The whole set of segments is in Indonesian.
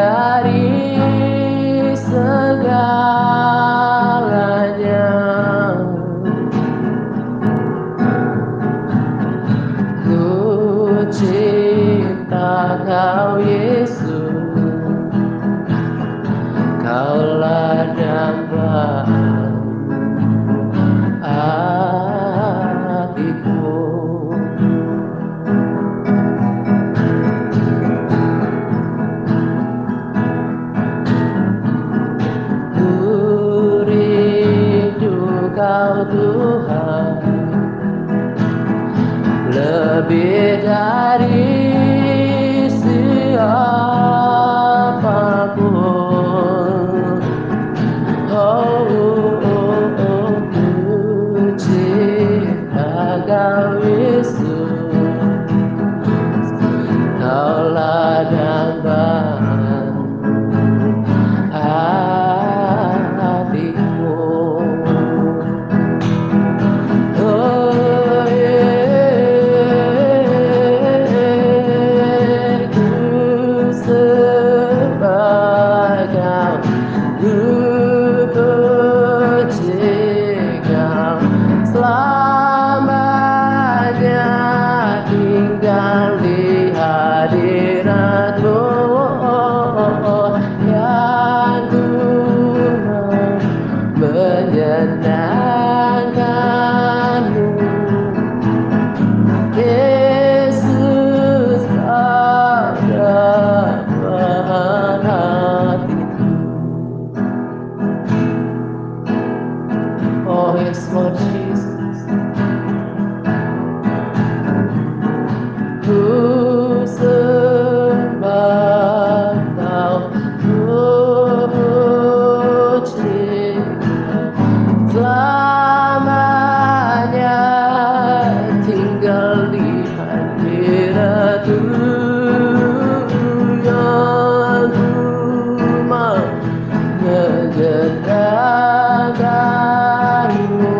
dari segalanya. Ku cinta Kau Yesus, Kaulah dambaan hatiku. Ku rindu Kau Tuhan, lebih dari siapapun. Oh, ku cinta Kau Yesus, Kaulah dambaan hatiku. Oh, ku sembah Kau, ku puji Kau, selamanya tinggal di hadirat-Mu, yang ku mau menyenangkan-Mu. Yesus, Kau dambaan hatiku. Oh yes, Lord Jesus. Ku sembah Kau, ku puji selamanya tinggal di hadirat-Mu, yang ku mau menyenangkan-Mu.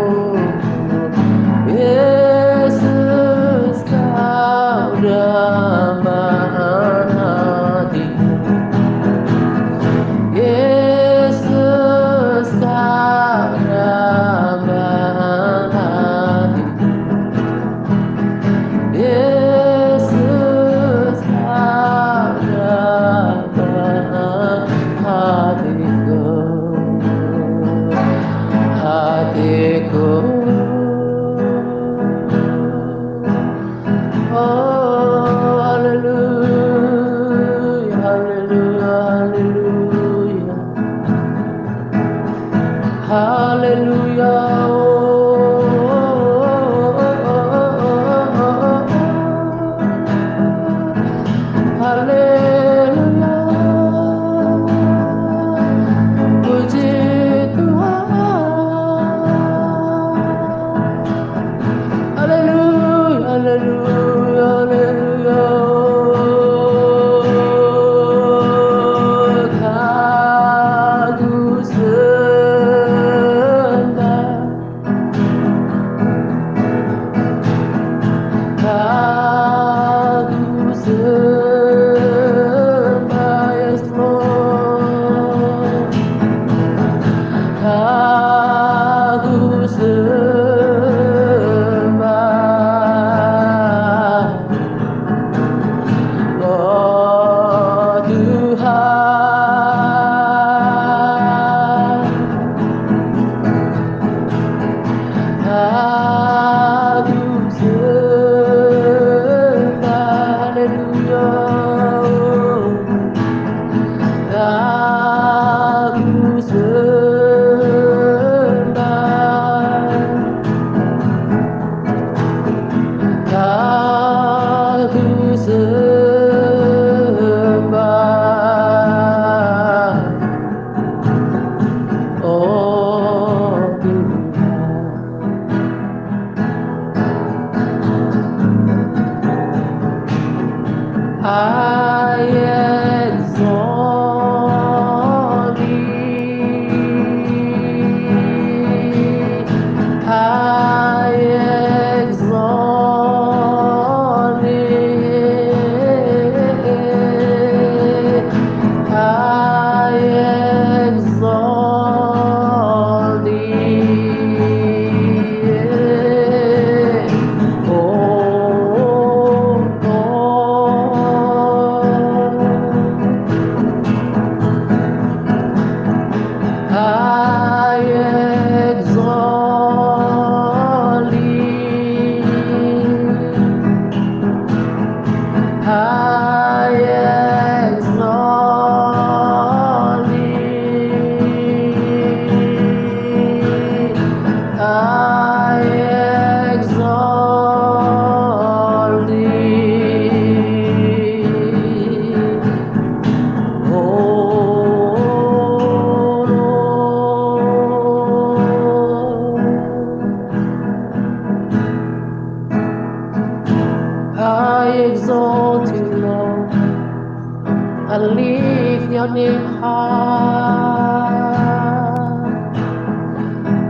lift your name high.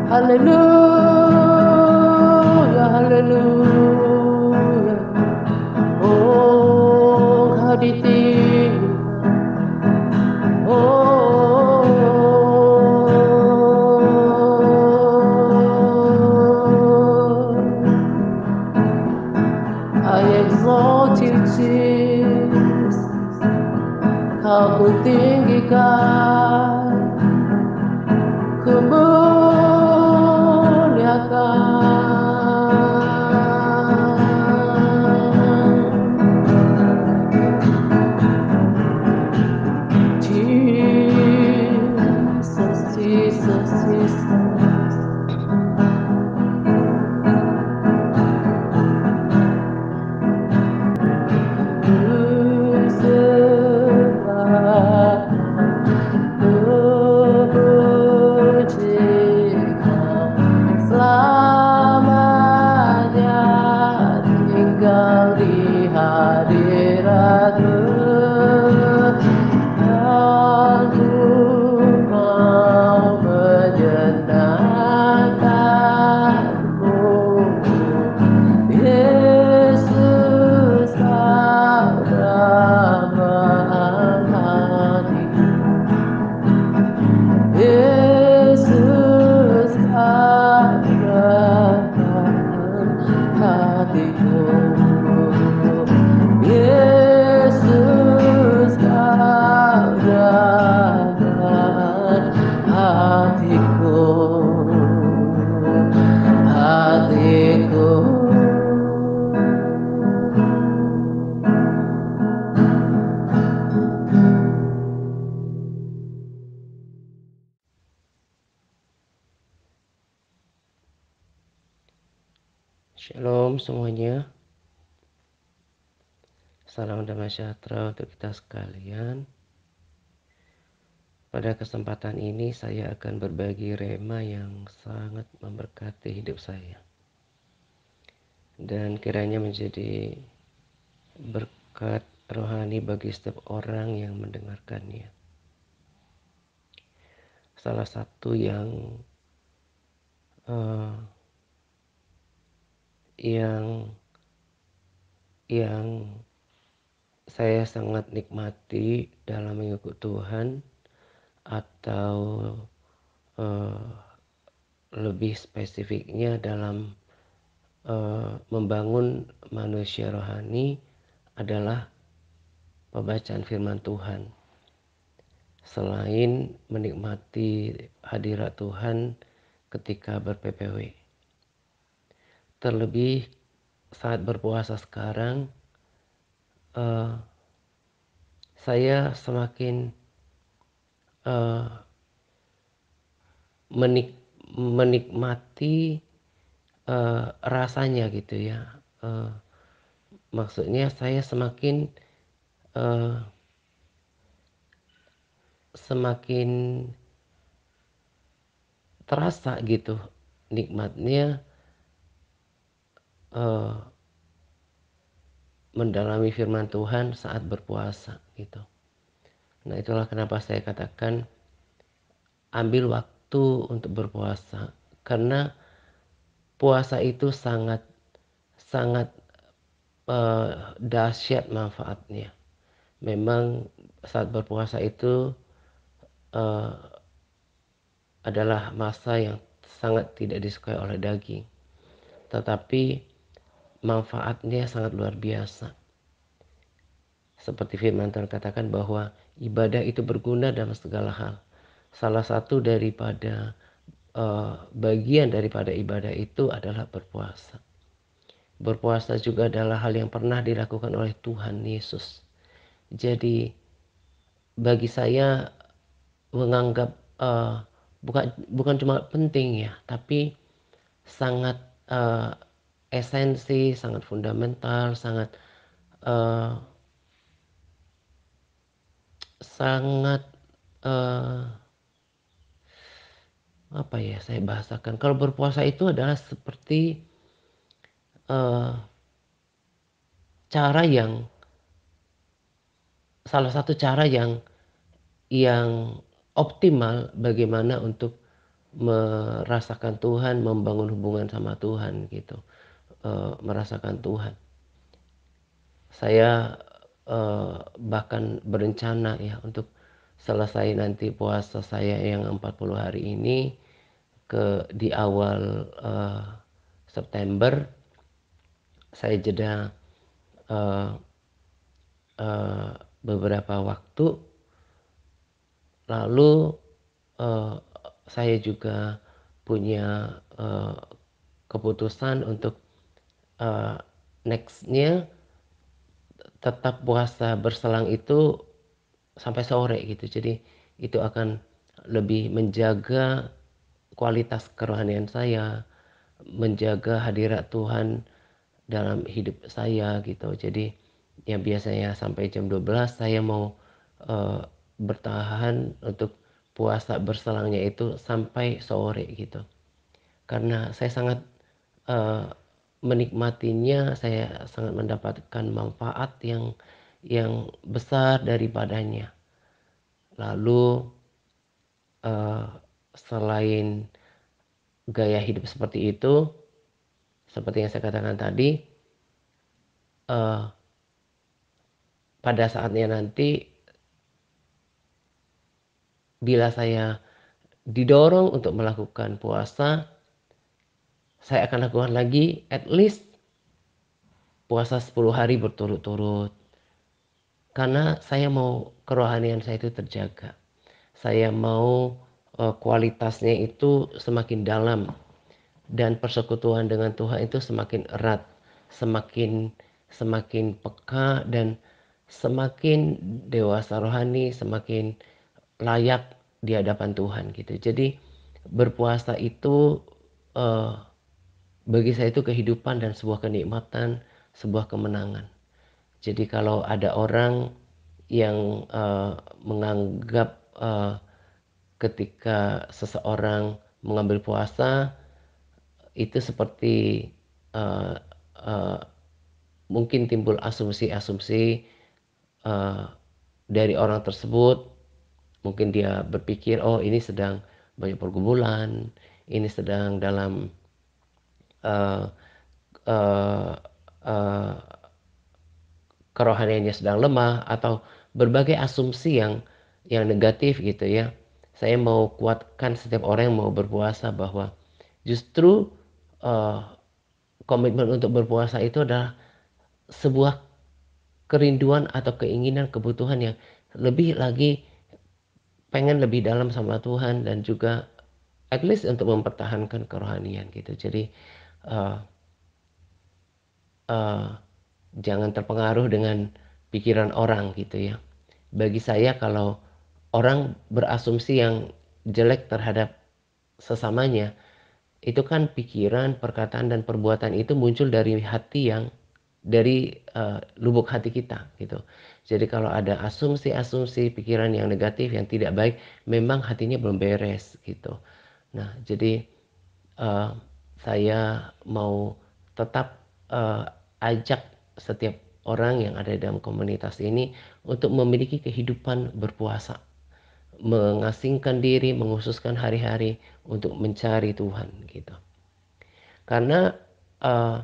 Hallelujah, hallelujah. Oh, kau ditinggikan. I exalt you, Jesus. Kau kutinggikan, kumuliakan. Jesus, Jesus, Jesus. Selamanya tinggal di hadirat-Mu, aku mau menyenangkan-Mu. Yesus, Kau dambaan hatiku. Yesus, Kau dambaan hatiku. Yesus, Kau dambaan hatiku. Hatiku. Shalom semuanya. Salam damai sejahtera untuk kita sekalian. Pada kesempatan ini saya akan berbagi rema yang sangat memberkati hidup saya. Dan kiranya menjadi berkat rohani bagi setiap orang yang mendengarkannya. Salah satu yang saya sangat nikmati dalam mengikut Tuhan, atau lebih spesifiknya dalam membangun manusia rohani adalah pembacaan firman Tuhan. Selain menikmati hadirat Tuhan ketika ber-PPW, terlebih saat berpuasa sekarang, saya semakin menikmati rasanya gitu ya. Maksudnya saya semakin terasa gitu nikmatnya mendalami firman Tuhan saat berpuasa gitu. Nah, itulah kenapa saya katakan ambil waktu untuk berpuasa, karena puasa itu sangat dahsyat manfaatnya. Memang saat berpuasa itu adalah masa yang sangat tidak disukai oleh daging, tetapi manfaatnya sangat luar biasa. Seperti firman Tuhan katakan bahwa ibadah itu berguna dalam segala hal. Salah satu daripada bagian daripada ibadah itu adalah berpuasa. Berpuasa juga adalah hal yang pernah dilakukan oleh Tuhan Yesus. Jadi bagi saya menganggap bukan cuma penting ya, tapi sangat esensi, sangat fundamental, sangat apa ya saya bahasakan. Kalau berpuasa itu adalah seperti salah satu cara yang yang optimal bagaimana untuk merasakan Tuhan, membangun hubungan sama Tuhan gitu, merasakan Tuhan. Saya, bahkan berencana ya untuk selesai nanti puasa saya yang 40 hari ini di awal, September saya jeda, eee eee, beberapa waktu, lalu, eee, saya juga punya, keputusan untuk, eee, next-nya tetap puasa berselang itu sampai sore gitu. Jadi itu akan lebih menjaga kualitas kerohanian saya, menjaga hadirat Tuhan dalam hidup saya gitu. Jadi yang biasanya sampai jam 12 saya mau, eee, bertahan untuk puasa berselangnya itu sampai sore gitu. Karena saya sangat, eee, menikmatinya, saya sangat mendapatkan manfaat yang besar daripadanya. Lalu, eee, selain gaya hidup seperti itu, seperti yang saya katakan tadi, eee, pada saatnya nanti bila saya didorong untuk melakukan puasa, saya akan lakukan lagi at least puasa 10 hari berturut-turut. Karena saya mau kerohanian saya itu terjaga. Saya mau, kualitasnya itu semakin dalam dan persekutuan dengan Tuhan itu semakin erat, semakin semakin peka dan semakin dewasa rohani, semakin layak di hadapan Tuhan gitu. Jadi berpuasa itu, eee, bagi saya itu kehidupan dan sebuah kenikmatan, sebuah kemenangan. Jadi kalau ada orang yang, menganggap, ketika seseorang mengambil puasa itu seperti, eee eee, mungkin timbul asumsi-asumsi, eee, dari orang tersebut. Mungkin dia berpikir, "Oh ini sedang banyak pergumulan, ini sedang dalam, eee eee eee, kerohaniannya sedang lemah," atau berbagai asumsi yang negatif gitu ya. Saya mau kuatkan setiap orang yang mau berpuasa bahwa justru, eee, komitmen untuk berpuasa itu adalah sebuah kerinduan atau keinginan, kebutuhan yang lebih lagi pengen lebih dalam sama Tuhan dan juga at least untuk mempertahankan kerohanian gitu. Jadi, eee eee, jangan terpengaruh dengan pikiran orang gitu ya. Bagi saya kalau orang berasumsi yang jelek terhadap sesamanya, itu kan pikiran, perkataan, dan perbuatan itu muncul dari hati yang dari, lubuk hati kita gitu. Jadi kalau ada asumsi-asumsi pikiran yang negatif, yang tidak baik, memang hatinya belum beres gitu. Nah jadi, eee, saya mau tetap, ajak setiap orang yang ada dalam komunitas ini untuk memiliki kehidupan berpuasa, mengasingkan diri, menghususkan hari-hari untuk mencari Tuhan gitu. Karena, eee,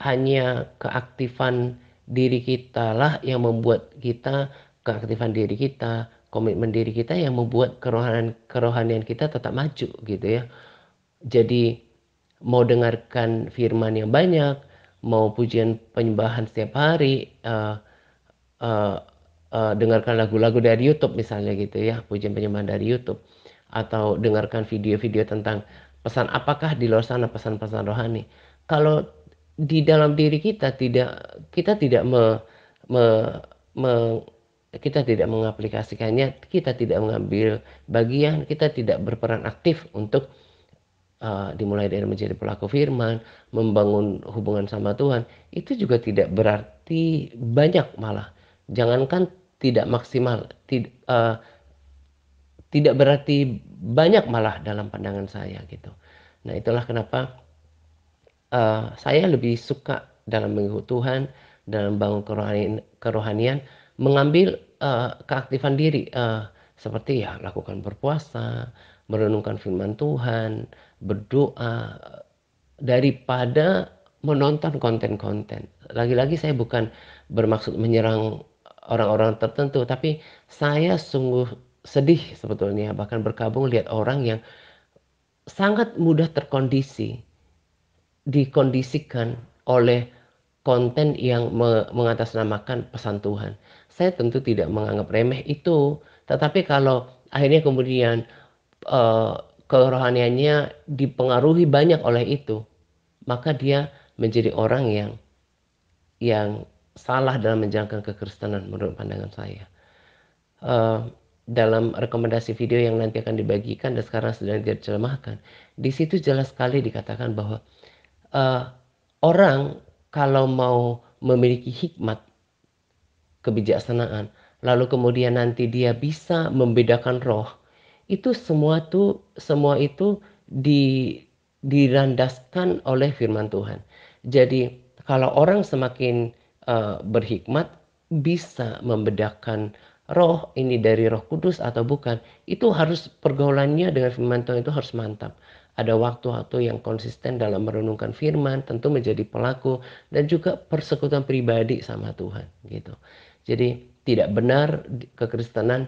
hanya keaktifan diri kitalah yang membuat kita keaktifan diri kita, komitmen diri kita yang membuat kerohanian kita tetap maju gitu ya. Jadi mau dengarkan firman yang banyak, mau pujian penyembahan setiap hari, eee dengarkan lagu-lagu dari YouTube misalnya gitu ya, pujian penyembahan dari YouTube, atau dengarkan video-video tentang pesan apakah di luar sana pesan-pesan rohani. Kalau di dalam diri kita tidak me me kita tidak mengaplikasikannya, kita tidak mengambil bagian, kita tidak berperan aktif untuk, dimulai dari menjadi pelaku firman, membangun hubungan sama Tuhan, itu juga tidak berarti banyak malah. Jangankan tidak maksimal, tidak berarti banyak malah dalam pandangan saya gitu. Nah itulah kenapa, saya lebih suka dalam mengikut Tuhan, dalam bangun kerohanian, mengambil, keaktifan diri, Seperti ya lakukan berpuasa, merenungkan firman Tuhan, berdoa, daripada menonton konten-konten. Lagi-lagi saya bukan bermaksud menyerang orang-orang tertentu, tapi saya sungguh sedih sebetulnya, bahkan berkabung lihat orang yang sangat mudah dikondisikan oleh konten yang mengatasnamakan pesan Tuhan. Saya tentu tidak menganggap remeh itu, tetapi kalau akhirnya kemudian eh, kerohaniannya dipengaruhi banyak oleh itu, maka dia menjadi orang yang salah dalam menjalankan kekristenan menurut pandangan saya. Eh, dalam rekomendasi video yang nanti akan dibagikan dan sekarang sedang diterjemahkan, di situ jelas sekali dikatakan bahwa eh, orang kalau mau memiliki hikmat, kebijaksanaan, lalu kemudian nanti dia bisa membedakan roh, itu semua itu dirandaskan oleh firman Tuhan. Jadi kalau orang semakin berhikmat, bisa membedakan roh ini dari Roh Kudus atau bukan, itu harus pergaulannya dengan firman Tuhan itu harus mantap. Ada waktu-waktu yang konsisten dalam merenungkan firman, tentu menjadi pelaku, dan juga persekutuan pribadi sama Tuhan gitu. Jadi tidak benar kekristenan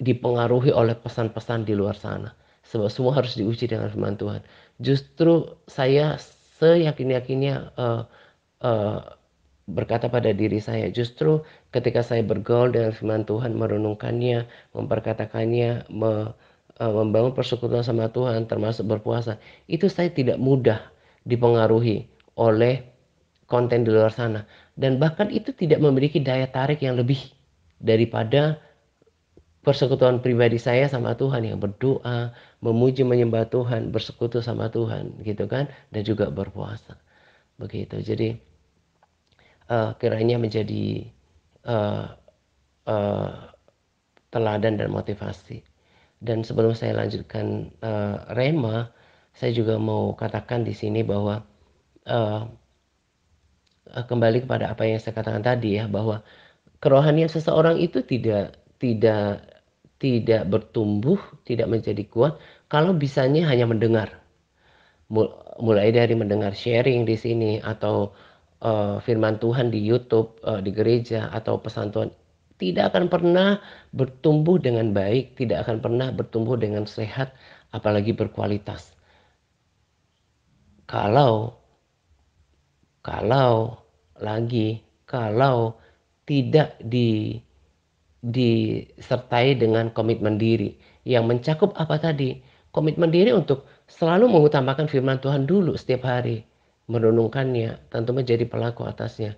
dipengaruhi oleh pesan-pesan di luar sana. Sebab semua harus diuji dengan firman Tuhan. Justru saya seyakin-yakinnya uh, berkata pada diri saya, justru ketika saya bergaul dengan firman Tuhan, merenungkannya, memperkatakannya, membangun persekutuan sama Tuhan, termasuk berpuasa, itu saya tidak mudah dipengaruhi oleh konten di luar sana. Dan bahkan itu tidak memiliki daya tarik yang lebih daripada persekutuan pribadi saya sama Tuhan, yang berdoa, memuji menyembah Tuhan, bersekutu sama Tuhan gitu kan, dan juga berpuasa. Begitu. Jadi kiranya menjadi uh, uh, teladan dan motivasi. Dan sebelum saya lanjutkan rema, saya juga mau katakan di sini bahwa uh, kembali kepada apa yang saya katakan tadi ya, bahwa kerohanian seseorang itu tidak tidak bertumbuh, tidak menjadi kuat kalau bisanya hanya mendengar. Mulai dari mendengar sharing di sini atau firman Tuhan di YouTube, di gereja atau pesan Tuhan, tidak akan pernah bertumbuh dengan baik, tidak akan pernah bertumbuh dengan sehat, apalagi berkualitas. Kalau kalau kalau tidak disertai dengan komitmen diri yang mencakup apa tadi? Komitmen diri untuk selalu mengutamakan firman Tuhan dulu setiap hari, merenungkannya, tentu menjadi pelaku atasnya.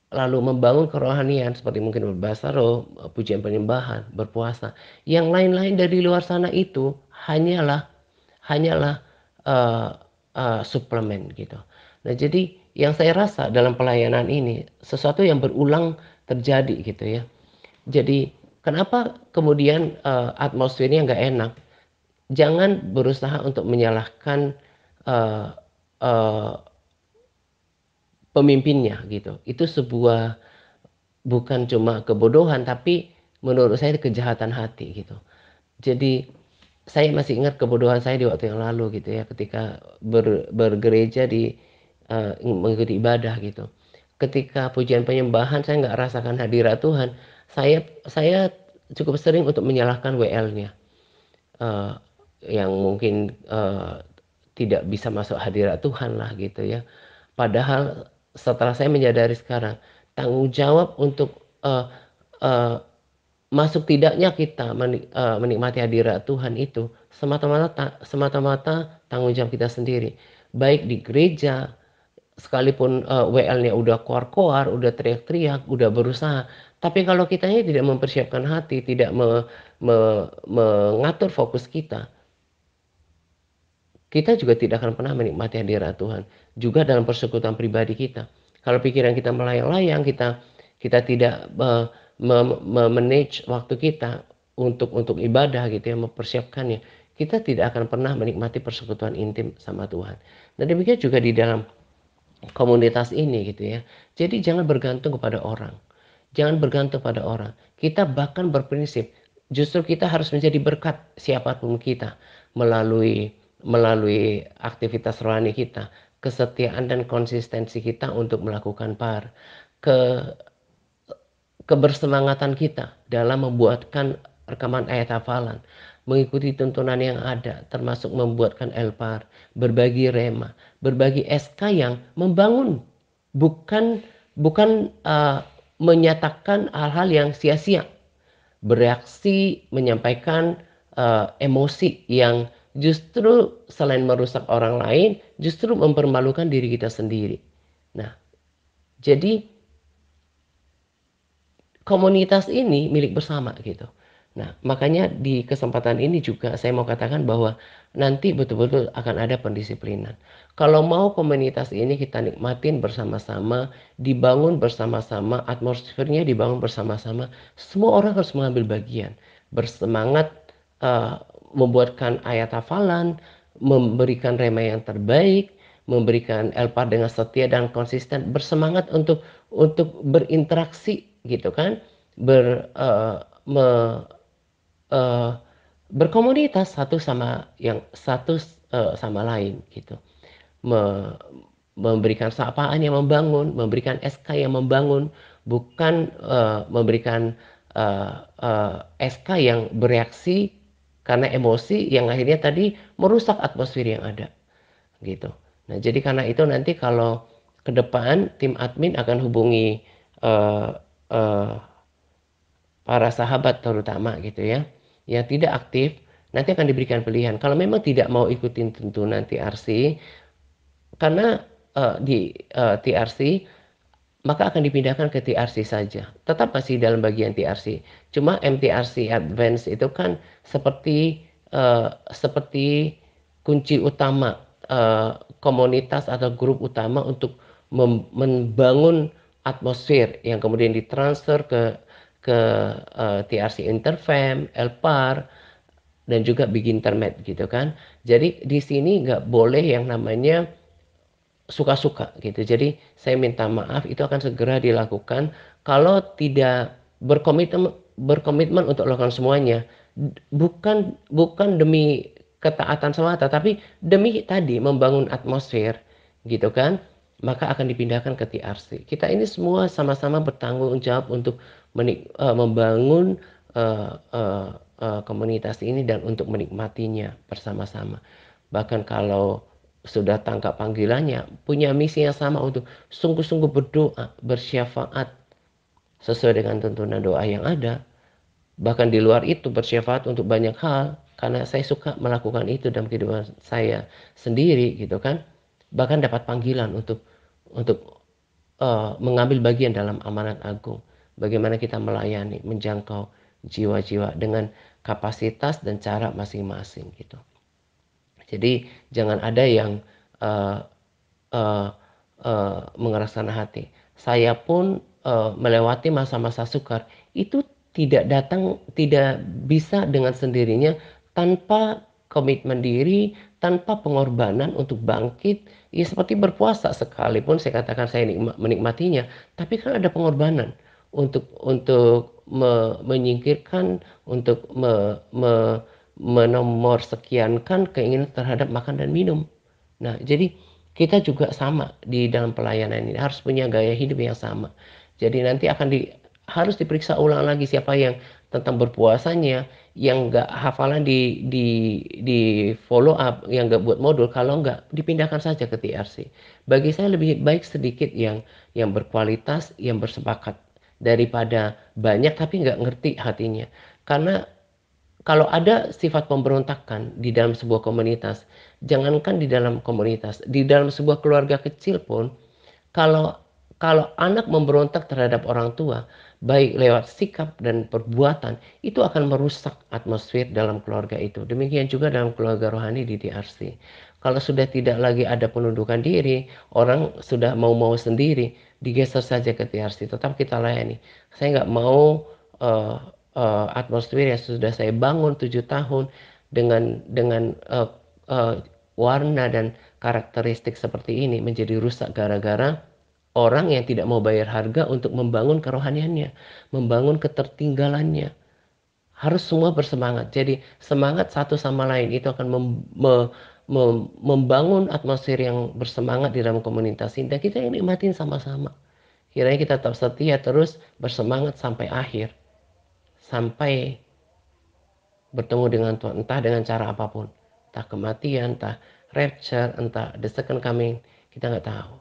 Lalu membangun kerohanian seperti mungkin berbahasa roh, pujian penyembahan, berpuasa. Yang lain-lain dari luar sana itu hanyalah suplemen gitu. Nah, jadi yang saya rasa dalam pelayanan ini sesuatu yang berulang terjadi gitu ya. Jadi kenapa kemudian atmosfernya nggak enak? Jangan berusaha untuk menyalahkan uh, uh, pemimpinnya gitu. Itu sebuah bukan cuma kebodohan, tapi menurut saya kejahatan hati gitu. Jadi saya masih ingat kebodohan saya di waktu yang lalu gitu ya, ketika bergereja di mengikuti ibadah gitu. Ketika pujian penyembahan saya nggak rasakan hadirat Tuhan, saya cukup sering untuk menyalahkan WL-nya, uh, yang mungkin tidak bisa masuk hadirat Tuhan lah gitu ya. Padahal setelah saya menyadari sekarang, tanggung jawab untuk uh, uh, masuk tidaknya kita menikmati hadirat Tuhan itu semata-mata tanggung jawab kita sendiri. Baik di gereja, sekalipun WL-nya udah koar-koar, udah teriak-teriak, udah berusaha. Tapi kalau kitanya tidak mempersiapkan hati, tidak mengatur fokus kita, kita juga tidak akan pernah menikmati hadirat Tuhan. Juga dalam persekutuan pribadi kita. Kalau pikiran kita melayang-layang, kita tidak manage waktu kita untuk ibadah gitu ya, mempersiapkannya. Kita tidak akan pernah menikmati persekutuan intim sama Tuhan. Dan demikian juga di dalam komunitas ini gitu ya. Jadi jangan bergantung kepada orang. Jangan bergantung pada orang. Kita bahkan berprinsip, Justru kita harus menjadi berkat siapapun kita melalui melalui aktivitas rohani kita, kesetiaan dan konsistensi kita untuk melakukan par, ke kebersemangatan kita dalam membuatkan rekaman ayat hafalan, mengikuti tuntunan yang ada, termasuk membuatkan elpar, berbagi rema, berbagi SK yang membangun, bukan bukan menyatakan hal-hal yang sia-sia, bereaksi, menyampaikan emosi yang justru selain merusak orang lain, justru mempermalukan diri kita sendiri. Nah, jadi komunitas ini milik bersama gitu. Nah, makanya di kesempatan ini juga saya mau katakan bahwa nanti betul-betul akan ada pendisiplinan. Kalau mau komunitas ini kita nikmatin bersama-sama, dibangun bersama-sama, atmosfernya dibangun bersama-sama, semua orang harus mengambil bagian, bersemangat uh, membuatkan ayat hafalan, memberikan rema yang terbaik, memberikan elpar dengan setia dan konsisten, bersemangat untuk berinteraksi gitu kan, ber uh, me, uh, berkomunitas satu sama lain gitu, me, memberikan sapaan yang membangun, memberikan SK yang membangun, bukan memberikan SK yang bereaksi karena emosi yang akhirnya tadi merusak atmosfer yang ada gitu. Nah, jadi karena itu nanti kalau ke depan tim admin akan hubungi uh, uh, para sahabat terutama gitu ya, yang tidak aktif, nanti akan diberikan pilihan. Kalau memang tidak mau ikutin tuntunan TRC, karena di TRC, maka akan dipindahkan ke TRC saja. Tetap masih dalam bagian TRC. Cuma MTRC Advance itu kan seperti kunci utama komunitas atau grup utama untuk membangun atmosfer yang kemudian ditransfer ke TRC Interfam, Elpar, dan juga Big Internet gitu kan. Jadi di sini nggak boleh yang namanya suka-suka gitu. Jadi saya minta maaf, itu akan segera dilakukan. Kalau tidak berkomitmen untuk melakukan semuanya, bukan bukan demi ketaatan semata, tapi demi tadi membangun atmosfer gitu kan, maka akan dipindahkan ke TRC. Kita ini semua sama-sama bertanggung jawab untuk membangun komunitas ini dan untuk menikmatinya bersama-sama. Bahkan kalau sudah tangkap panggilannya, punya misi yang sama untuk sungguh-sungguh berdoa, bersyafaat sesuai dengan tuntunan doa yang ada. Bahkan di luar itu bersyafaat untuk banyak hal, karena saya suka melakukan itu dalam kehidupan saya sendiri gitu kan. Bahkan dapat panggilan untuk mengambil bagian dalam amanat agung. Bagaimana kita melayani, menjangkau jiwa-jiwa dengan kapasitas dan cara masing-masing gitu. Jadi jangan ada yang uh, uh, mengeraskan hati. Saya pun melewati masa-masa sukar itu tidak bisa dengan sendirinya tanpa komitmen diri, tanpa pengorbanan untuk bangkit. Ya seperti berpuasa, sekalipun saya katakan saya menikmatinya, tapi kan ada pengorbanan untuk menyingkirkan, untuk menomor sekiankan keinginan terhadap makan dan minum. Nah, jadi kita juga sama di dalam pelayanan ini harus punya gaya hidup yang sama. Jadi nanti harus diperiksa ulang lagi siapa yang tentang berpuasanya, yang nggak hafalan di follow up, yang nggak buat modul, kalau nggak dipindahkan saja ke TRC. Bagi saya lebih baik sedikit yang berkualitas, yang bersepakat daripada banyak tapi nggak ngerti hatinya. Karena kalau ada sifat pemberontakan di dalam sebuah komunitas, jangankan di dalam komunitas, di dalam sebuah keluarga kecil pun, kalau kalau anak memberontak terhadap orang tua, baik lewat sikap dan perbuatan, itu akan merusak atmosfer dalam keluarga itu. Demikian juga dalam keluarga rohani di DRC. Kalau sudah tidak lagi ada penundukan diri, orang sudah mau-mau sendiri, digeser saja ke TRC. Tetap kita layani. Saya nggak mau atmosfer yang sudah saya bangun 7 tahun dengan warna dan karakteristik seperti ini menjadi rusak gara-gara orang yang tidak mau bayar harga untuk membangun kerohaniannya, membangun ketertinggalannya. Harus semua bersemangat. Jadi semangat satu sama lain itu akan membangun atmosfer yang bersemangat di dalam komunitas ini. Dan kita yang nikmatin sama-sama. Kiranya kita tetap setia terus bersemangat sampai akhir. Sampai bertemu dengan Tuhan. Entah dengan cara apapun. Entah kematian, entah rapture, entah the second coming. Kita nggak tahu.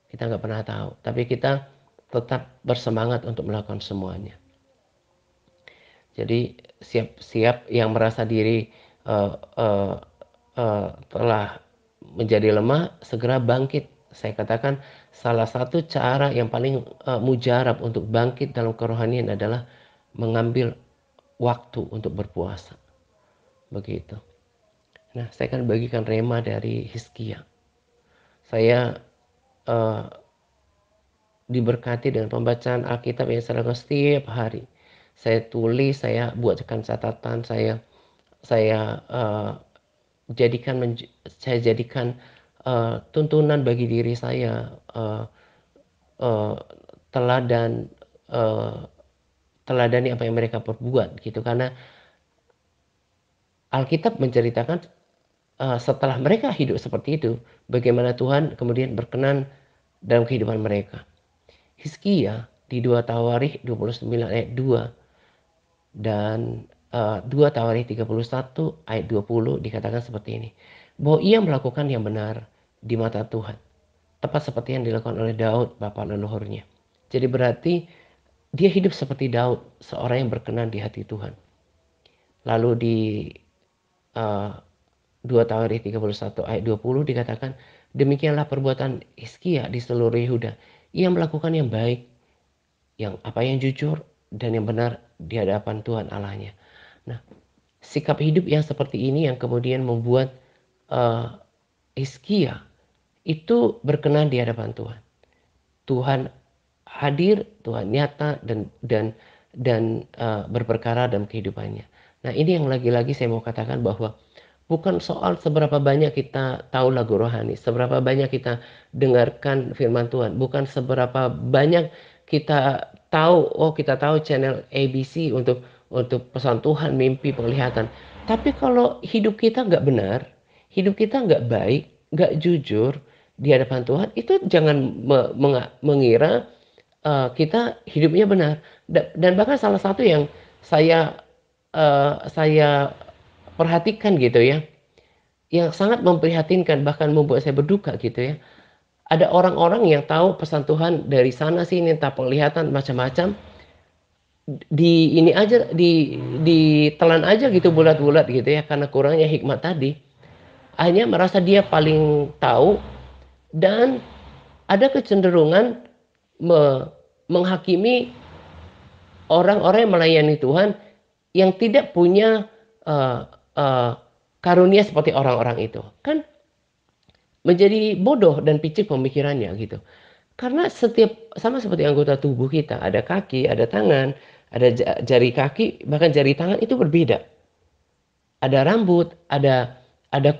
Kita nggak pernah tahu. Tapi kita tetap bersemangat untuk melakukan semuanya. Jadi siap-siap yang merasa diri telah menjadi lemah, segera bangkit. Saya katakan salah satu cara yang paling mujarab untuk bangkit dalam kerohanian adalah mengambil waktu untuk berpuasa. Begitu. Nah, saya akan bagikan rema dari Hizkia. Saya diberkati dengan pembacaan Alkitab yang saya lakukan setiap hari. Saya tulis, saya buatkan catatan, saya jadikan tuntunan bagi diri saya, teladan, teladani apa yang mereka perbuat gitu, karena Alkitab menceritakan setelah mereka hidup seperti itu, bagaimana Tuhan kemudian berkenan dalam kehidupan mereka. Hizkia di 2 Tawarikh 29 ayat 2 dan 2 Tawarikh 31 ayat 20 dikatakan seperti ini. Bahwa ia melakukan yang benar di mata Tuhan. Tepat seperti yang dilakukan oleh Daud, bapa leluhurnya. Jadi berarti dia hidup seperti Daud, seorang yang berkenan di hati Tuhan. Lalu di 2 Tawarikh 31 ayat 20 dikatakan, demikianlah perbuatan Hizkia di seluruh Yehuda. Ia melakukan yang baik, apa yang jujur dan yang benar di hadapan Tuhan Allahnya. Nah, sikap hidup yang seperti ini yang kemudian membuat Hizkia itu berkenan di hadapan Tuhan. Tuhan hadir, Tuhan nyata dan berperkara dalam kehidupannya. Nah, ini yang lagi-lagi saya mau katakan bahwa bukan soal seberapa banyak kita tahu lagu rohani, seberapa banyak kita dengarkan firman Tuhan, bukan seberapa banyak kita tahu, kita tahu channel ABC untuk pesan Tuhan, mimpi, penglihatan. Tapi kalau hidup kita nggak benar, hidup kita nggak baik, nggak jujur di hadapan Tuhan, itu jangan mengira kita hidupnya benar. Dan bahkan salah satu yang saya perhatikan gitu ya, yang sangat memprihatinkan bahkan membuat saya berduka gitu ya. Ada orang-orang yang tahu pesan Tuhan dari sana sini, entah penglihatan macam-macam, ditelan aja gitu bulat-bulat gitu ya, karena kurangnya hikmat tadi. Akhirnya merasa dia paling tahu dan ada kecenderungan menghakimi orang-orang yang melayani Tuhan yang tidak punya karunia seperti orang-orang itu. Kan menjadi bodoh dan picik pemikirannya gitu. Karena sama seperti anggota tubuh kita, ada kaki, ada tangan, ada jari kaki, bahkan jari tangan itu berbeda. Ada rambut, ada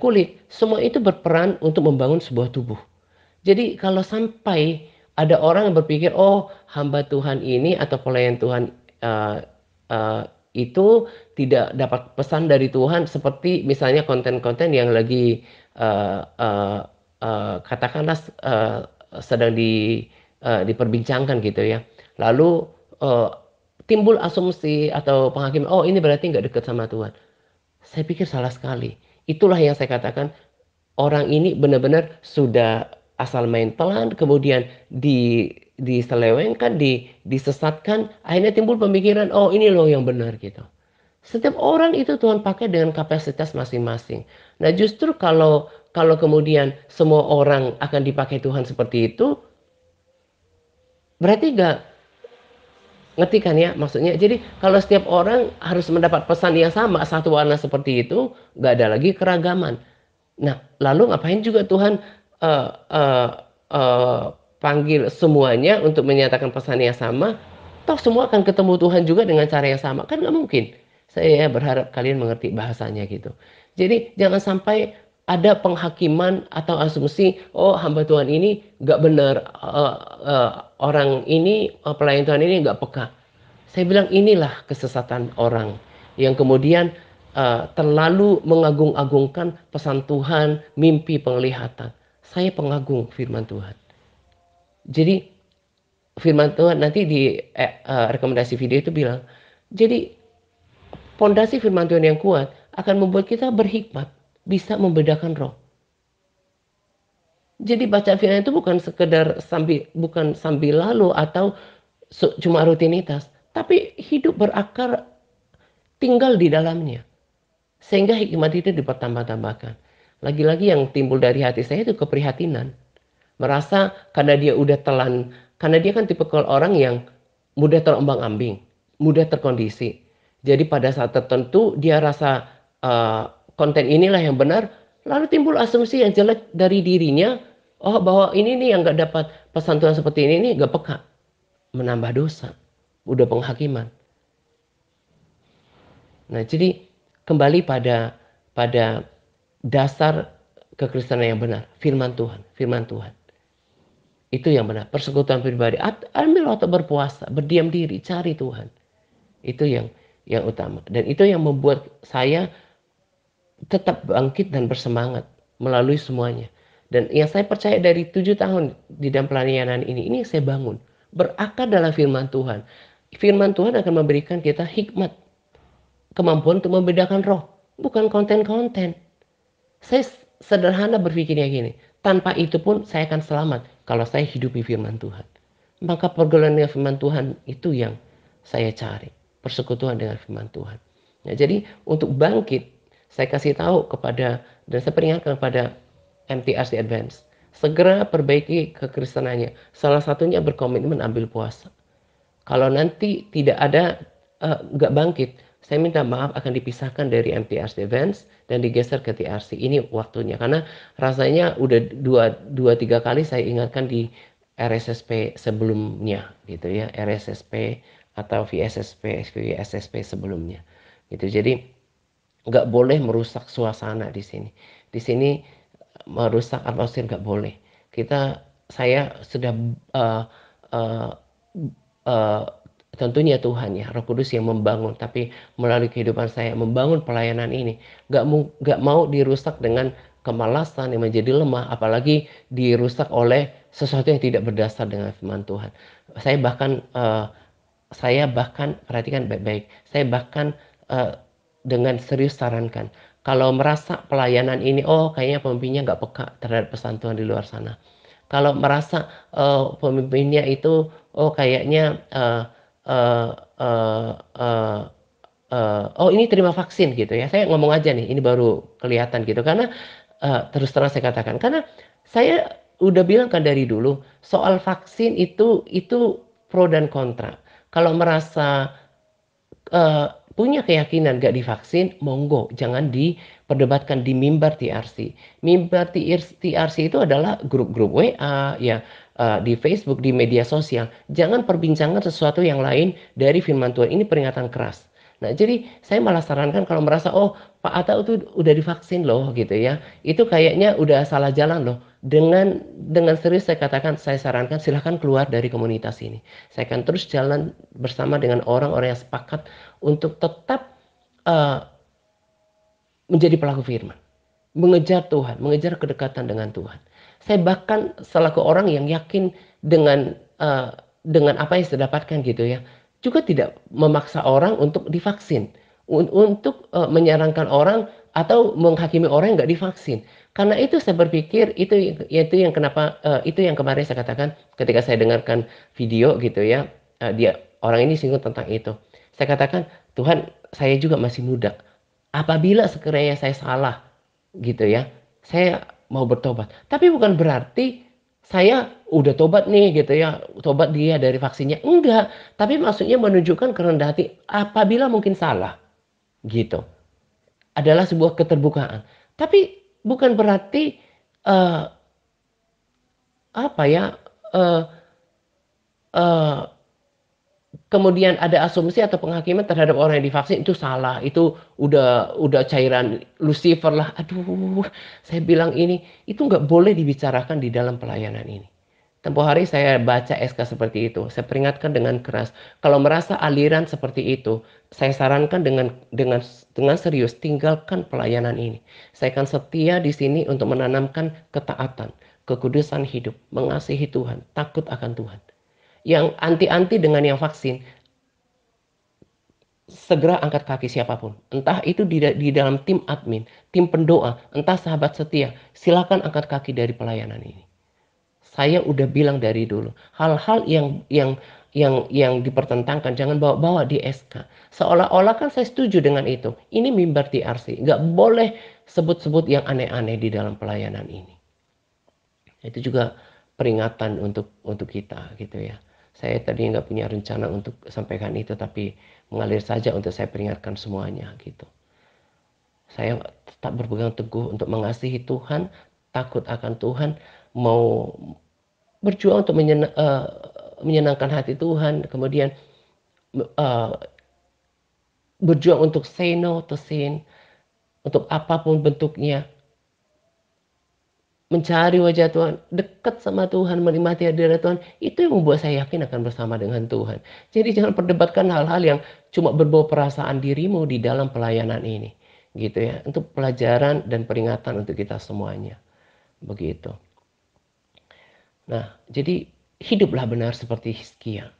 kulit, semua itu berperan untuk membangun sebuah tubuh. Jadi kalau sampai ada orang yang berpikir, oh hamba Tuhan ini atau pelayan Tuhan itu tidak dapat pesan dari Tuhan, seperti misalnya konten-konten yang lagi katakanlah sedang diperbincangkan gitu ya. Lalu timbul asumsi atau penghakiman, oh ini berarti nggak dekat sama Tuhan. Saya pikir salah sekali. Itulah yang saya katakan, orang ini benar-benar sudah asal main pelan, kemudian diselewengkan, disesatkan, akhirnya timbul pemikiran, oh ini loh yang benar gitu. Setiap orang itu Tuhan pakai dengan kapasitas masing-masing. Nah justru kalau kemudian semua orang akan dipakai Tuhan seperti itu, berarti nggak ngerti kan ya maksudnya. Jadi kalau setiap orang harus mendapat pesan yang sama, satu warna seperti itu, nggak ada lagi keragaman. Nah lalu ngapain juga Tuhan panggil semuanya untuk menyatakan pesan yang sama? Toh semua akan ketemu Tuhan juga dengan cara yang sama, kan nggak mungkin. Saya berharap kalian mengerti bahasanya gitu. Jadi jangan sampai ada penghakiman atau asumsi, oh hamba Tuhan ini nggak benar, orang ini, pelayan Tuhan ini nggak peka. Saya bilang inilah kesesatan orang. yang kemudian terlalu mengagung-agungkan pesan Tuhan, mimpi, penglihatan. Saya pengagung firman Tuhan. Jadi firman Tuhan nanti di rekomendasi video itu bilang, jadi pondasi firman Tuhan yang kuat akan membuat kita berhikmat, bisa membedakan roh. Jadi baca firman itu bukan sekedar sambil lalu atau cuma rutinitas, tapi hidup berakar, tinggal di dalamnya. Sehingga hikmat itu dipertambah-tambahkan. Lagi-lagi yang timbul dari hati saya itu keprihatinan. Merasa karena dia udah telan, karena dia kan tipe orang yang mudah terombang-ambing, mudah terkondisi. Jadi pada saat tertentu dia rasa konten inilah yang benar, lalu timbul asumsi yang jelek dari dirinya, oh bahwa ini nih yang gak dapat pesan Tuhan seperti ini gak peka, menambah dosa, udah penghakiman. Nah jadi kembali pada dasar kekristenan yang benar, firman Tuhan, firman Tuhan. Itu yang benar, persekutuan pribadi. Ambil waktu berpuasa, berdiam diri, cari Tuhan. Itu yang utama. Dan itu yang membuat saya tetap bangkit dan bersemangat melalui semuanya. Dan yang saya percaya dari 7 tahun di dalam pelayanan ini saya bangun. Berakar dalam firman Tuhan. Firman Tuhan akan memberikan kita hikmat, kemampuan untuk membedakan roh. Bukan konten-konten. Saya sederhana berpikirnya gini. Tanpa itu pun saya akan selamat kalau saya hidupi firman Tuhan. Maka pergaulan dengan firman Tuhan itu yang saya cari. Persekutuan dengan firman Tuhan. Nah, jadi untuk bangkit, saya kasih tahu kepada, dan saya peringatkan kepada MTRC Advance. Segera perbaiki kekristenannya. Salah satunya berkomitmen ambil puasa. Kalau nanti tidak ada, nggak bangkit, saya minta maaf akan dipisahkan dari MTRC Advance dan digeser ke TRC. Ini waktunya. Karena rasanya udah 2-3 kali saya ingatkan di RSSP sebelumnya. Gitu ya. RSSP atau VSSP, VSSP sebelumnya. Gitu. Jadi nggak boleh merusak suasana di sini. Di sini merusak atmosfer nggak boleh. Saya sudah tentunya Tuhan ya, Roh Kudus yang membangun, tapi melalui kehidupan saya membangun pelayanan ini gak mau dirusak dengan kemalasan yang menjadi lemah, apalagi dirusak oleh sesuatu yang tidak berdasar dengan firman Tuhan. Saya bahkan perhatikan baik-baik, saya bahkan dengan serius sarankan, kalau merasa pelayanan ini kayaknya pemimpinnya gak peka terhadap pesan Tuhan di luar sana, kalau merasa pemimpinnya itu kayaknya ini terima vaksin gitu ya. Saya ngomong aja nih, ini baru kelihatan gitu. Karena terus terang saya katakan, karena saya udah bilang kan dari dulu, soal vaksin itu pro dan kontra. Kalau merasa punya keyakinan gak divaksin, monggo, jangan diperdebatkan di mimbar TRC. Mimbar TRC itu adalah grup-grup WA ya, di Facebook, di media sosial. Jangan perbincangan sesuatu yang lain dari firman Tuhan. Ini peringatan keras. Nah, jadi saya malah sarankan kalau merasa Pak Atta itu udah divaksin loh gitu ya. Itu kayaknya udah salah jalan loh. Dengan serius saya katakan, saya sarankan silahkan keluar dari komunitas ini. Saya akan terus jalan bersama dengan orang-orang yang sepakat untuk tetap menjadi pelaku firman. Mengejar Tuhan, mengejar kedekatan dengan Tuhan. Saya bahkan selaku orang yang yakin dengan apa yang saya dapatkan gitu ya, juga tidak memaksa orang untuk divaksin, untuk menyarankan orang atau menghakimi orang yang nggak divaksin. Karena itu saya berpikir itu yang kenapa itu yang kemarin saya katakan ketika saya dengarkan video gitu ya, orang ini singgung tentang itu. Saya katakan, Tuhan, saya juga masih muda. Apabila sekiranya saya salah gitu ya, saya mau bertobat. Tapi bukan berarti saya udah tobat nih gitu ya, tobat dia dari vaksinnya. Enggak, tapi maksudnya menunjukkan kerendahan hati apabila mungkin salah gitu. Adalah sebuah keterbukaan. Tapi bukan berarti kemudian ada asumsi atau penghakiman terhadap orang yang divaksin itu salah, itu udah cairan Lucifer lah. Aduh, saya bilang itu nggak boleh dibicarakan di dalam pelayanan ini. Tempo hari saya baca SK seperti itu. Saya peringatkan dengan keras. Kalau merasa aliran seperti itu, saya sarankan dengan serius tinggalkan pelayanan ini. Saya akan setia di sini untuk menanamkan ketaatan, kekudusan hidup, mengasihi Tuhan, takut akan Tuhan. Yang anti-anti dengan yang vaksin, segera angkat kaki siapapun. Entah itu di dalam tim admin, tim pendoa, entah sahabat setia, silakan angkat kaki dari pelayanan ini. Saya udah bilang dari dulu, hal-hal yang dipertentangkan jangan bawa-bawa di SK. Seolah-olah kan saya setuju dengan itu. Ini mimbar TRC, nggak boleh sebut-sebut yang aneh-aneh di dalam pelayanan ini. Itu juga peringatan untuk kita gitu ya. Saya tadi nggak punya rencana untuk sampaikan itu, tapi mengalir saja untuk saya peringatkan semuanya gitu. Saya tetap berpegang teguh untuk mengasihi Tuhan, takut akan Tuhan, mau berjuang untuk menyenangkan hati Tuhan, kemudian uh, berjuang untuk say no to sin, untuk apapun bentuknya, mencari wajah Tuhan, dekat sama Tuhan, menikmati hadirat Tuhan, itu yang membuat saya yakin akan bersama dengan Tuhan. Jadi jangan perdebatkan hal-hal yang cuma berbau perasaan dirimu di dalam pelayanan ini, gitu ya. Untuk pelajaran dan peringatan untuk kita semuanya, begitu. Nah, jadi hiduplah benar seperti Hizkia.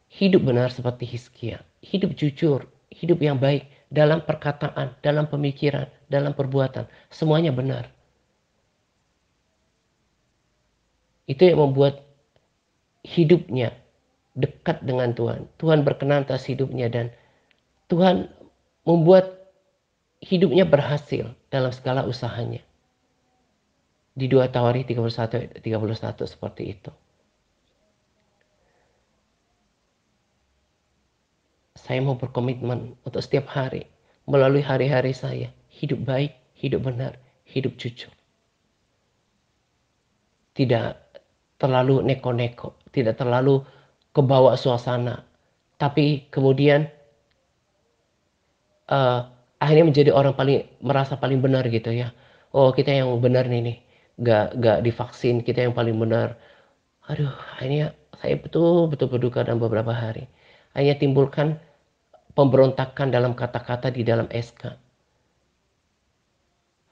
Hidup benar seperti Hizkia. Hidup jujur, hidup yang baik dalam perkataan, dalam pemikiran, dalam perbuatan. Semuanya benar. Itu yang membuat hidupnya dekat dengan Tuhan. Tuhan berkenan atas hidupnya dan Tuhan membuat hidupnya berhasil dalam segala usahanya. Di 2 Tawarikh 31 seperti itu. Saya mau berkomitmen untuk setiap hari, melalui hari-hari saya, hidup baik, hidup benar, hidup jujur. Tidak terlalu neko-neko, tidak terlalu kebawa suasana, tapi kemudian akhirnya menjadi orang merasa paling benar gitu ya. Oh, kita yang benar nih, gak divaksin, kita yang paling benar. Aduh, akhirnya saya betul-betul berduka dalam beberapa hari. Akhirnya timbulkan pemberontakan dalam kata-kata di dalam SK.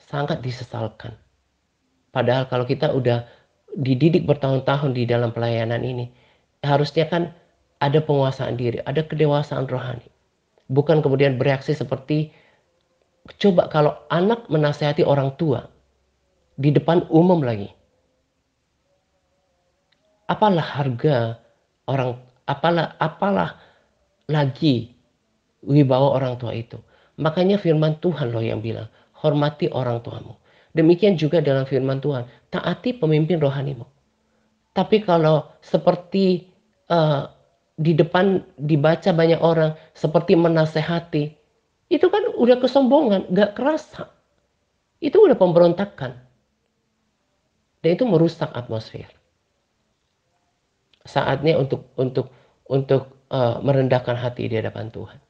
Sangat disesalkan. Padahal kalau kita udah dididik bertahun-tahun di dalam pelayanan ini, harusnya kan ada penguasaan diri, ada kedewasaan rohani. Bukan kemudian bereaksi seperti, coba kalau anak menasehati orang tua di depan umum lagi. Apalah harga orang, apalah lagi wibawa orang tua itu. Makanya firman Tuhan loh yang bilang, hormati orang tuamu. Demikian juga dalam firman Tuhan, taati pemimpin rohanimu. Tapi kalau seperti di depan dibaca banyak orang, seperti menasehati, itu kan udah kesombongan, gak kerasa. Itu udah pemberontakan. Dan itu merusak atmosfer. Saatnya untuk merendahkan hati di hadapan Tuhan.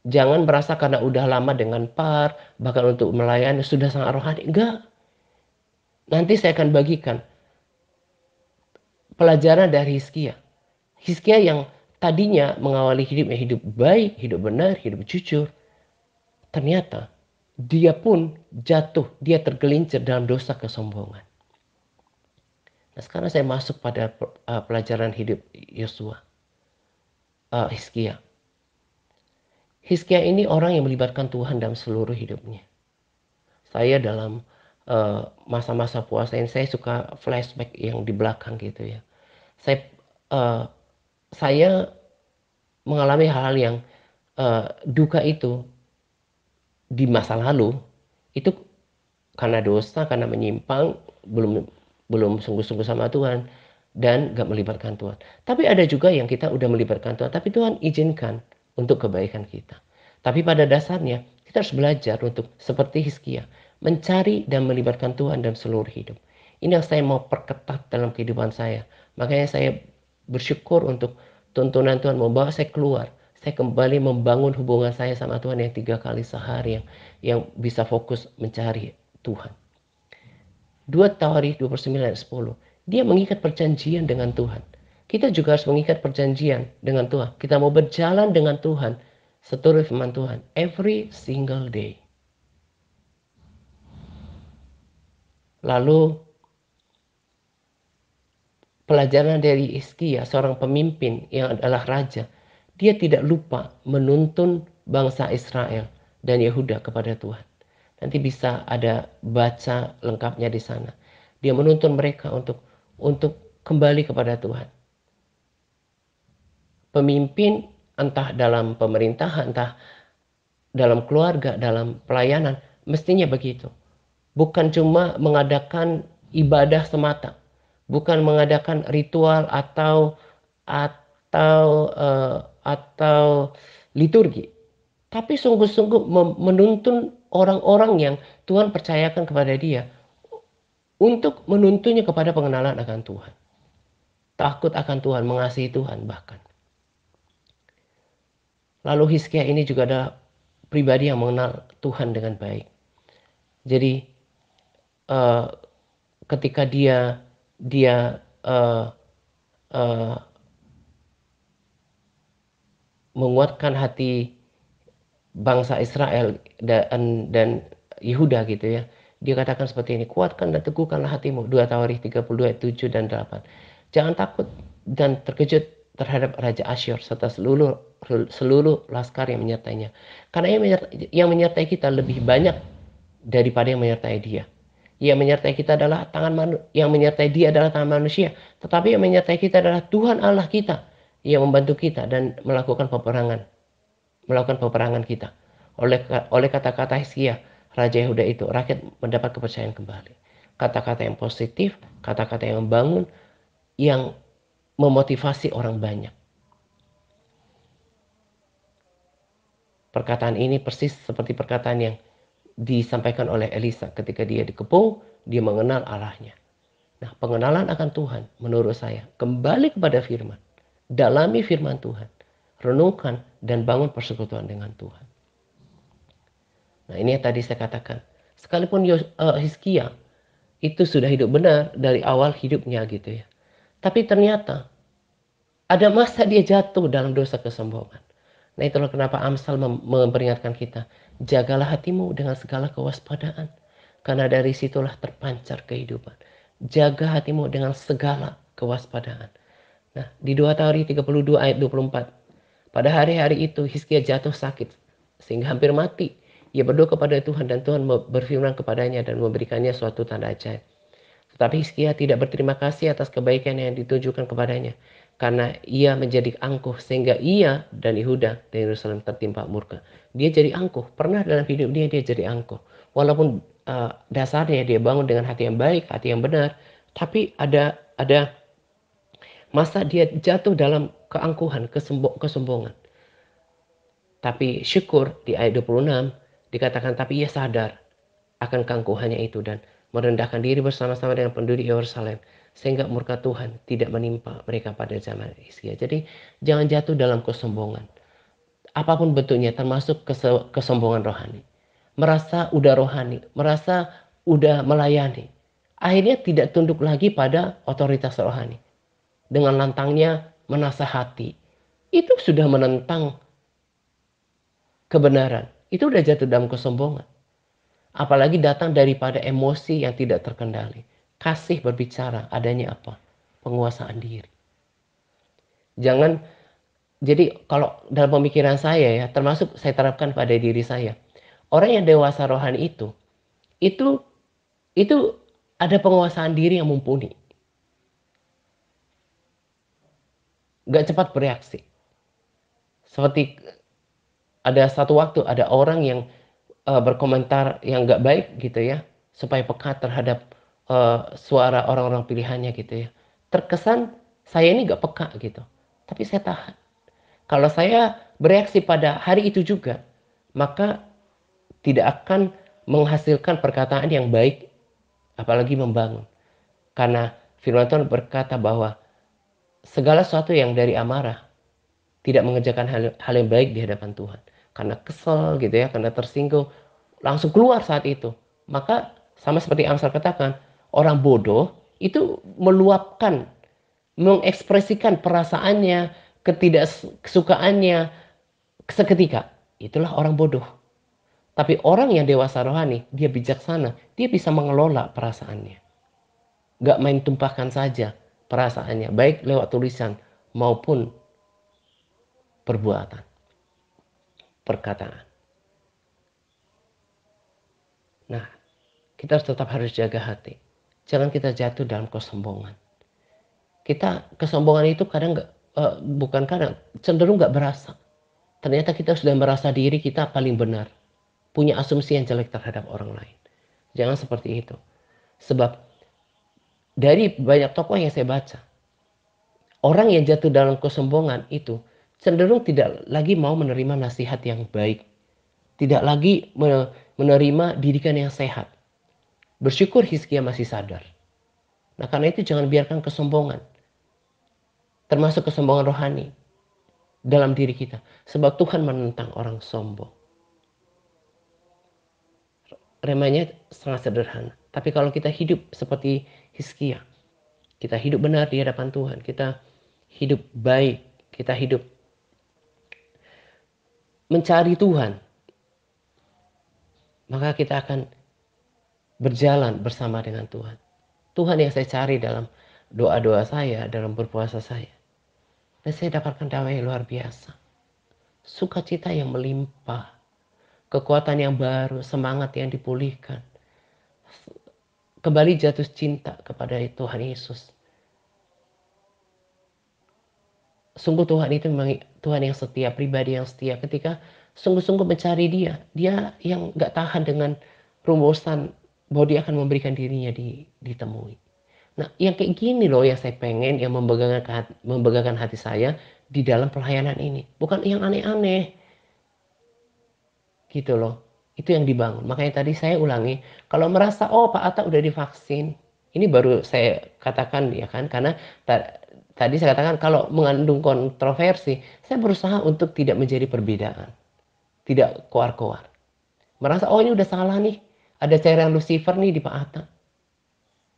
Jangan merasa karena udah lama dengan par, bahkan untuk melayani sudah sangat rohani. Enggak. Nanti saya akan bagikan pelajaran dari Hizkia. Hizkia yang tadinya mengawali hidupnya hidup baik, hidup benar, hidup jujur. Ternyata dia pun jatuh, dia tergelincir dalam dosa kesombongan. Nah, sekarang saya masuk pada pelajaran hidup Yosua. Hizkia. Hizkia ini orang yang melibatkan Tuhan dalam seluruh hidupnya. Saya dalam masa-masa puasa ini, saya suka flashback yang di belakang gitu ya. Saya mengalami hal-hal yang duka itu di masa lalu, itu karena dosa, karena menyimpang, belum sungguh-sungguh sama Tuhan, dan gak melibatkan Tuhan. Tapi ada juga yang kita udah melibatkan Tuhan, tapi Tuhan izinkan untuk kebaikan kita. Tapi pada dasarnya, kita harus belajar untuk seperti Hizkia, mencari dan melibatkan Tuhan dalam seluruh hidup. Ini yang saya mau perketat dalam kehidupan saya. Makanya saya bersyukur untuk tuntunan Tuhan membawa saya keluar. Saya kembali membangun hubungan saya sama Tuhan yang 3 kali sehari, yang bisa fokus mencari Tuhan. 2 Tawarikh 29 ayat 10. Dia mengikat perjanjian dengan Tuhan. Kita juga harus mengikat perjanjian dengan Tuhan. Kita mau berjalan dengan Tuhan seturut firman Tuhan every single day. Lalu pelajaran dari Hizkia, seorang pemimpin yang adalah raja, dia tidak lupa menuntun bangsa Israel dan Yehuda kepada Tuhan. Nanti bisa ada baca lengkapnya di sana. Dia menuntun mereka untuk kembali kepada Tuhan. Pemimpin entah dalam pemerintahan, entah dalam keluarga, dalam pelayanan, mestinya begitu. Bukan cuma mengadakan ibadah semata, bukan mengadakan ritual atau liturgi, tapi sungguh-sungguh menuntun orang-orang yang Tuhan percayakan kepada dia untuk menuntunnya kepada pengenalan akan Tuhan, takut akan Tuhan, mengasihi Tuhan bahkan. Lalu Hizkia ini juga ada pribadi yang mengenal Tuhan dengan baik. Jadi ketika dia menguatkan hati bangsa Israel dan Yehuda gitu ya. Dia katakan seperti ini, kuatkan dan teguhkanlah hatimu. 2 Tawarikh 32, 7 dan 8. Jangan takut dan terkejut terhadap Raja Asyur serta seluruh laskar yang menyertainya. Karena yang menyertai kita lebih banyak daripada yang menyertai dia. Yang menyertai kita adalah yang menyertai dia adalah tangan manusia. Tetapi yang menyertai kita adalah Tuhan Allah kita yang membantu kita dan melakukan peperangan kita. Oleh kata-kata Hizkia, Raja Yehuda itu, rakyat mendapat kepercayaan kembali. Kata-kata yang positif, kata-kata yang membangun, yang memotivasi orang banyak. Perkataan ini persis seperti perkataan yang disampaikan oleh Elisa ketika dia dikepung, dia mengenal Allahnya. Nah, pengenalan akan Tuhan menurut saya kembali kepada firman. Dalami firman Tuhan. Renungkan dan bangun persekutuan dengan Tuhan. Nah, ini yang tadi saya katakan. Sekalipun Hizkia itu sudah hidup benar dari awal hidupnya gitu ya. Tapi ternyata ada masa dia jatuh dalam dosa kesombongan. Nah, itulah kenapa Amsal memperingatkan kita. Jagalah hatimu dengan segala kewaspadaan. Karena dari situlah terpancar kehidupan. Jaga hatimu dengan segala kewaspadaan. Nah, di 2 Tawarikh 32 ayat 24. Pada hari-hari itu Hizkia jatuh sakit sehingga hampir mati. Ia berdoa kepada Tuhan dan Tuhan berfirman kepadanya dan memberikannya suatu tanda ajaib. Tetapi Hizkia tidak berterima kasih atas kebaikan yang ditujukan kepadanya. Karena ia menjadi angkuh sehingga ia dan Yehuda dan Yerusalem tertimpa murka. Dia jadi angkuh. Pernah dalam hidup dia jadi angkuh. Walaupun dasarnya dia bangun dengan hati yang baik, hati yang benar. Tapi ada masa dia jatuh dalam keangkuhan, kesombongan. Tapi syukur di ayat 26 dikatakan tapi ia sadar akan keangkuhannya itu dan merendahkan diri bersama-sama dengan penduduk Yerusalem sehingga murka Tuhan tidak menimpa mereka pada zaman Hizkia. Jadi jangan jatuh dalam kesombongan. Apapun bentuknya termasuk kesombongan rohani. Merasa udah rohani, merasa udah melayani. Akhirnya tidak tunduk lagi pada otoritas rohani. Dengan lantangnya menasihati. Itu sudah menentang kebenaran. Itu udah jatuh dalam kesombongan. Apalagi datang daripada emosi yang tidak terkendali. Kasih berbicara, adanya apa? Penguasaan diri. Jangan, jadi kalau dalam pemikiran saya ya, termasuk saya terapkan pada diri saya. Orang yang dewasa rohani itu ada penguasaan diri yang mumpuni. Gak cepat bereaksi. Seperti ada satu waktu ada orang yang berkomentar yang gak baik gitu ya, supaya peka terhadap suara orang-orang pilihannya gitu ya. Terkesan saya ini gak peka gitu, tapi saya tahan. Kalau saya bereaksi pada hari itu juga, maka tidak akan menghasilkan perkataan yang baik, apalagi membangun. Karena firman Tuhan berkata bahwa segala sesuatu yang dari amarah tidak mengerjakan hal yang baik di hadapan Tuhan. Karena kesel gitu ya, karena tersinggung, langsung keluar saat itu. Maka sama seperti Amsal katakan, orang bodoh itu meluapkan, mengekspresikan perasaannya, ketidaksukaannya seketika. Itulah orang bodoh. Tapi orang yang dewasa rohani, dia bijaksana, dia bisa mengelola perasaannya. Gak main tumpahkan saja perasaannya, baik lewat tulisan maupun perbuatan, perkataan. Nah, kita tetap harus jaga hati. Jangan kita jatuh dalam kesombongan. Kesombongan itu bukan kadang, cenderung gak berasa. Ternyata kita sudah merasa diri kita paling benar. Punya asumsi yang jelek terhadap orang lain. Jangan seperti itu. Sebab dari banyak tokoh yang saya baca, orang yang jatuh dalam kesombongan itu cenderung tidak lagi mau menerima nasihat yang baik. Tidak lagi menerima didikan yang sehat. Bersyukur Hizkia masih sadar. Nah, karena itu jangan biarkan kesombongan, termasuk kesombongan rohani, dalam diri kita. Sebab Tuhan menentang orang sombong. Remanya sangat sederhana. Tapi kalau kita hidup seperti Hizkia, kita hidup benar di hadapan Tuhan, kita hidup baik, kita hidup mencari Tuhan, maka kita akan berjalan bersama dengan Tuhan. Tuhan yang saya cari dalam doa-doa saya, dalam berpuasa saya. Dan saya dapatkan damai yang luar biasa. Sukacita yang melimpah. Kekuatan yang baru, semangat yang dipulihkan. Kembali jatuh cinta kepada Tuhan Yesus. Sungguh Tuhan itu memang Tuhan yang setia, pribadi yang setia. Ketika sungguh-sungguh mencari dia. Dia yang gak tahan dengan rumusan bahwa dia akan memberikan dirinya ditemui. Nah, yang kayak gini loh yang saya pengen, yang membegangkan hati saya di dalam pelayanan ini. Bukan yang aneh-aneh. Gitu loh. Itu yang dibangun. Makanya tadi saya ulangi, kalau merasa, oh Pak Atta udah divaksin. Ini baru saya katakan ya kan, karena tadi saya katakan kalau mengandung kontroversi, saya berusaha untuk tidak menjadi perbedaan. Tidak koar-koar. Merasa, oh ini udah salah nih. Ada cairan Lucifer nih di Pak Atta.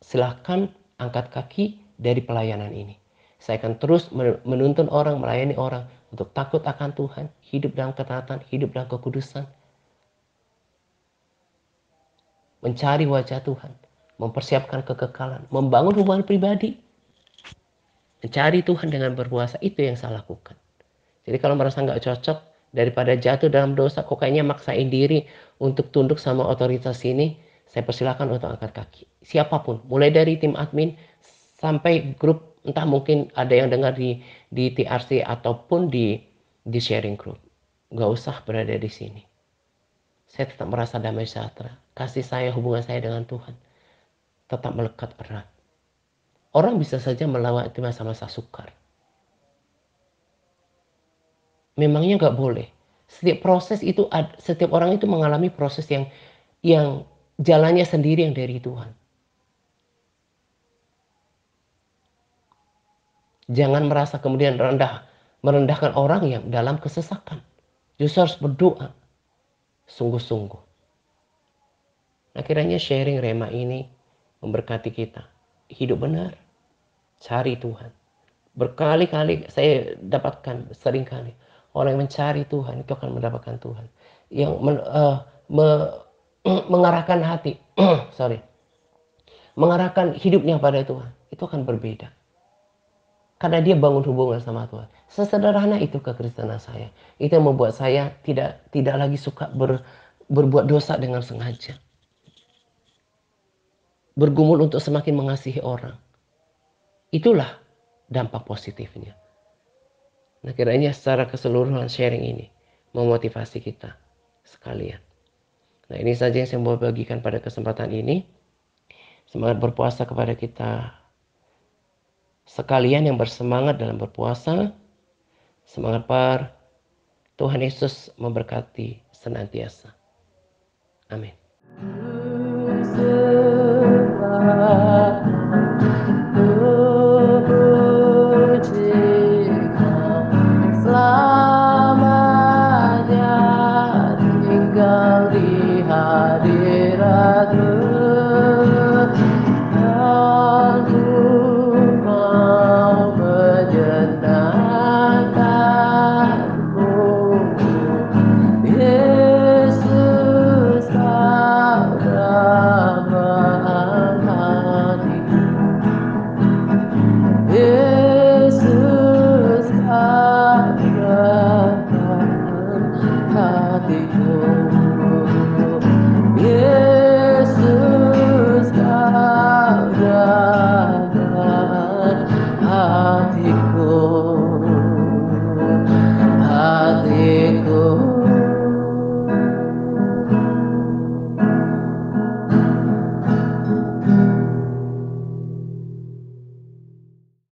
Silahkan angkat kaki dari pelayanan ini. Saya akan terus menuntun orang, melayani orang untuk takut akan Tuhan, hidup dalam ketaatan, hidup dalam kekudusan. Mencari wajah Tuhan, mempersiapkan kekekalan, membangun hubungan pribadi. Mencari Tuhan dengan berpuasa, itu yang saya lakukan. Jadi kalau merasa nggak cocok, daripada jatuh dalam dosa, kok kayaknya maksain diri untuk tunduk sama otoritas ini, saya persilakan untuk angkat kaki. Siapapun, mulai dari tim admin sampai grup, entah mungkin ada yang dengar di TRC ataupun di sharing group. Nggak usah berada di sini. Saya tetap merasa damai sejahtera. Kasih saya, hubungan saya dengan Tuhan tetap melekat erat. Orang bisa saja melewati masa-masa sukar. Memangnya nggak boleh. Setiap proses itu, setiap orang itu mengalami proses yang jalannya sendiri yang dari Tuhan. Jangan merasa kemudian merendahkan orang yang dalam kesesakan. Justru harus berdoa sungguh-sungguh. Nah, kiranya sharing Rema ini memberkati kita. Hidup benar, cari Tuhan. Berkali-kali saya dapatkan, seringkali orang yang mencari Tuhan itu akan mendapatkan Tuhan. Yang mengarahkan hati, mengarahkan hidupnya pada Tuhan, itu akan berbeda. Karena dia bangun hubungan sama Tuhan. Sesederhana itu kekristenan saya. Itu yang membuat saya tidak lagi suka berbuat dosa dengan sengaja. Bergumul untuk semakin mengasihi orang. Itulah dampak positifnya. Nah, kiranya secara keseluruhan sharing ini memotivasi kita sekalian. Nah, ini saja yang saya mau bagikan pada kesempatan ini. Semangat berpuasa kepada kita sekalian yang bersemangat dalam berpuasa. Semangat par. Tuhan Yesus memberkati senantiasa. Amin. Selamanya tinggal di hadirat.